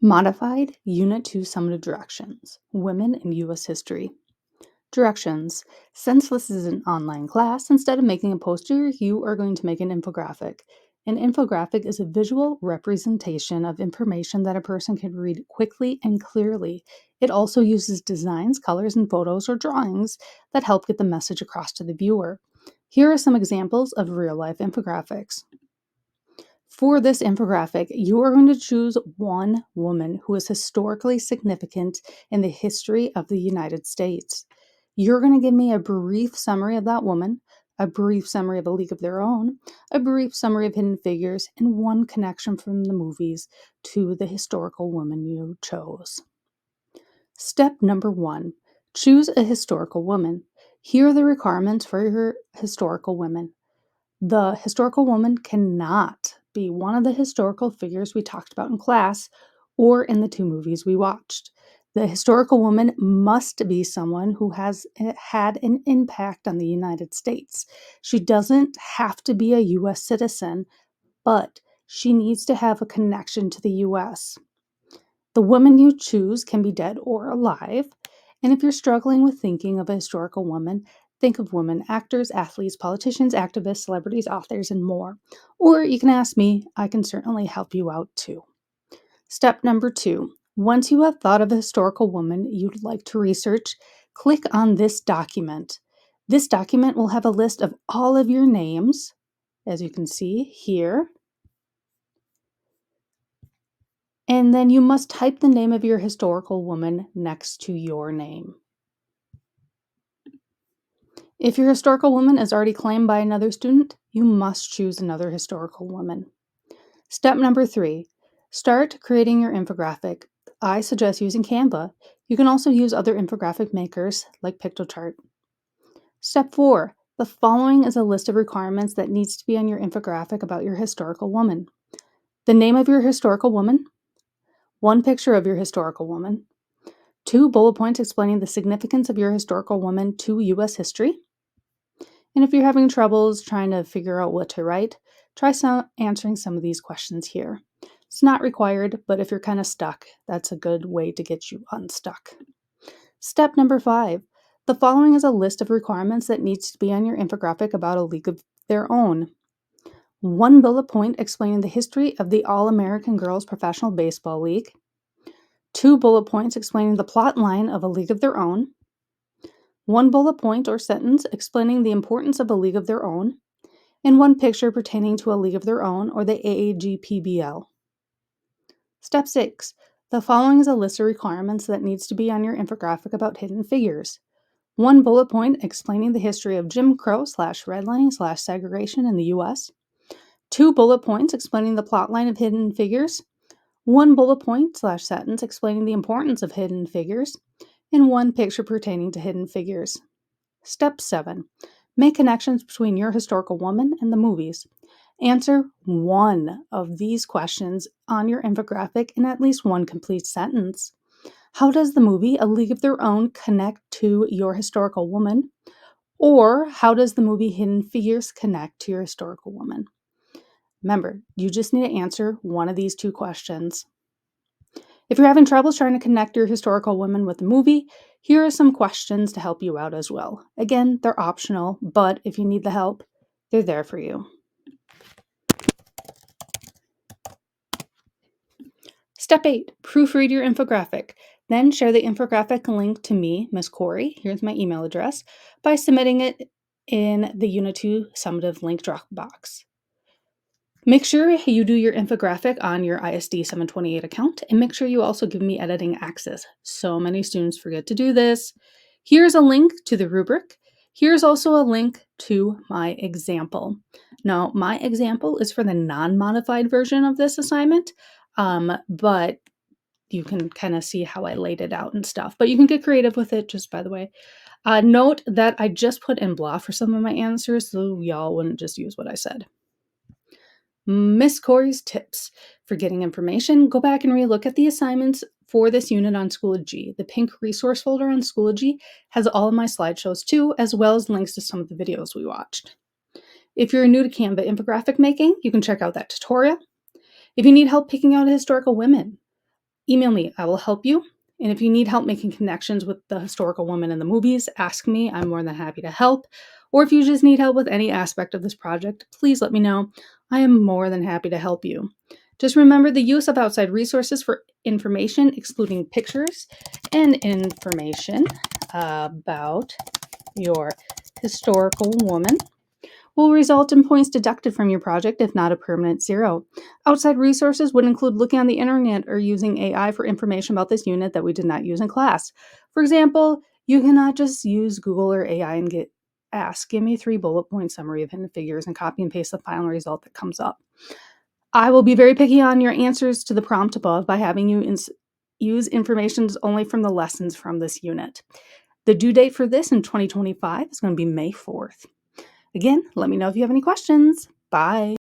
Modified Unit 2 Summative Directions, Women in U.S. History. Directions. Since this is an online class, instead of making a poster, you are going to make an infographic. An infographic is a visual representation of information that a person can read quickly and clearly. It also uses designs, colors, and photos or drawings that help get the message across to the viewer. Here are some examples of real-life infographics. For this infographic, you are going to choose one woman who is historically significant in the history of the United States. You're going to give me a brief summary of that woman, a brief summary of A League of Their Own, a brief summary of Hidden Figures, and one connection from the movies to the historical woman you chose. Step number 1. Choose a historical woman. Here are the requirements for your historical women. The historical woman cannot be one of the historical figures we talked about in class or in the 2 movies we watched. The historical woman must be someone who has had an impact on the United States. She doesn't have to be a U.S. citizen, but she needs to have a connection to the U.S. The woman you choose can be dead or alive, and if you're struggling with thinking of a historical woman, think of women actors, athletes, politicians, activists, celebrities, authors, and more. Or you can ask me, I can certainly help you out too. Step number 2. Once you have thought of a historical woman you'd like to research, click on this document. This document will have a list of all of your names, as you can see here. And then you must type the name of your historical woman next to your name. If your historical woman is already claimed by another student, you must choose another historical woman. Step number 3. Start creating your infographic. I suggest using Canva. You can also use other infographic makers like Pictochart. Step 4. The following is a list of requirements that needs to be on your infographic about your historical woman. The name of your historical woman, one picture of your historical woman, 2 bullet points explaining the significance of your historical woman to U.S. history. And if you're having troubles trying to figure out what to write, try answering some of these questions here. It's not required, but if you're kind of stuck, that's a good way to get you unstuck. Step number 5. The following is a list of requirements that needs to be on your infographic about A League of Their Own. 1 bullet point explaining the history of the All-American Girls Professional Baseball League. 2 bullet points explaining the plot line of A League of Their Own. 1 bullet point or sentence explaining the importance of A League of Their Own. And 1 picture pertaining to A League of Their Own or the AAGPBL. Step 6. The following is a list of requirements that needs to be on your infographic about Hidden Figures. 1 bullet point explaining the history of Jim Crow /redlining /segregation in the U.S. 2 bullet points explaining the plotline of Hidden Figures. 1 bullet point / sentence explaining the importance of Hidden Figures. And 1 picture pertaining to Hidden Figures. Step 7. Make connections between your historical woman and the movies. Answer 1 of these questions on your infographic in at least 1 complete sentence. How does the movie A League of Their Own connect to your historical woman? Or how does the movie Hidden Figures connect to your historical woman? Remember, you just need to answer 1 of these 2 questions. If you're having troubles trying to connect your historical woman with the movie, here are some questions to help you out as well. Again, they're optional, but if you need the help, they're there for you. Step 8, proofread your infographic. Then share the infographic link to me, Miss Corey, here's my email address, by submitting it in the Unit 2 Summative link drop box. Make sure you do your infographic on your ISD 728 account, and make sure you also give me editing access. So many students forget to do this. Here's a link to the rubric. Here's also a link to my example. Now, my example is for the non-modified version of this assignment, but you can kind of see how I laid it out and stuff. But you can get creative with it, just by the way. Note that I just put in blah for some of my answers, so y'all wouldn't just use what I said. Miss Corey's tips for getting information. Go back and relook at the assignments for this unit on Schoology. The pink resource folder on Schoology has all of my slideshows too, as well as links to some of the videos we watched. If you're new to Canva infographic making, you can check out that tutorial. If you need help picking out historical women, email me. I will help you. And if you need help making connections with the historical woman in the movies, ask me. I'm more than happy to help. Or if you just need help with any aspect of this project, please let me know. I am more than happy to help you. Just remember the use of outside resources for information, excluding pictures and information about your historical woman, will result in points deducted from your project, if not a permanent 0. Outside resources would include looking on the internet or using AI for information about this unit that we did not use in class. For example, you cannot just use Google or AI and give me 3 bullet point summary of hidden figures and copy and paste the final result that comes up. I will be very picky on your answers to the prompt above by having you use information only from the lessons from this unit. The due date for this in 2025 is going to be May 4th. Again, let me know if you have any questions. Bye.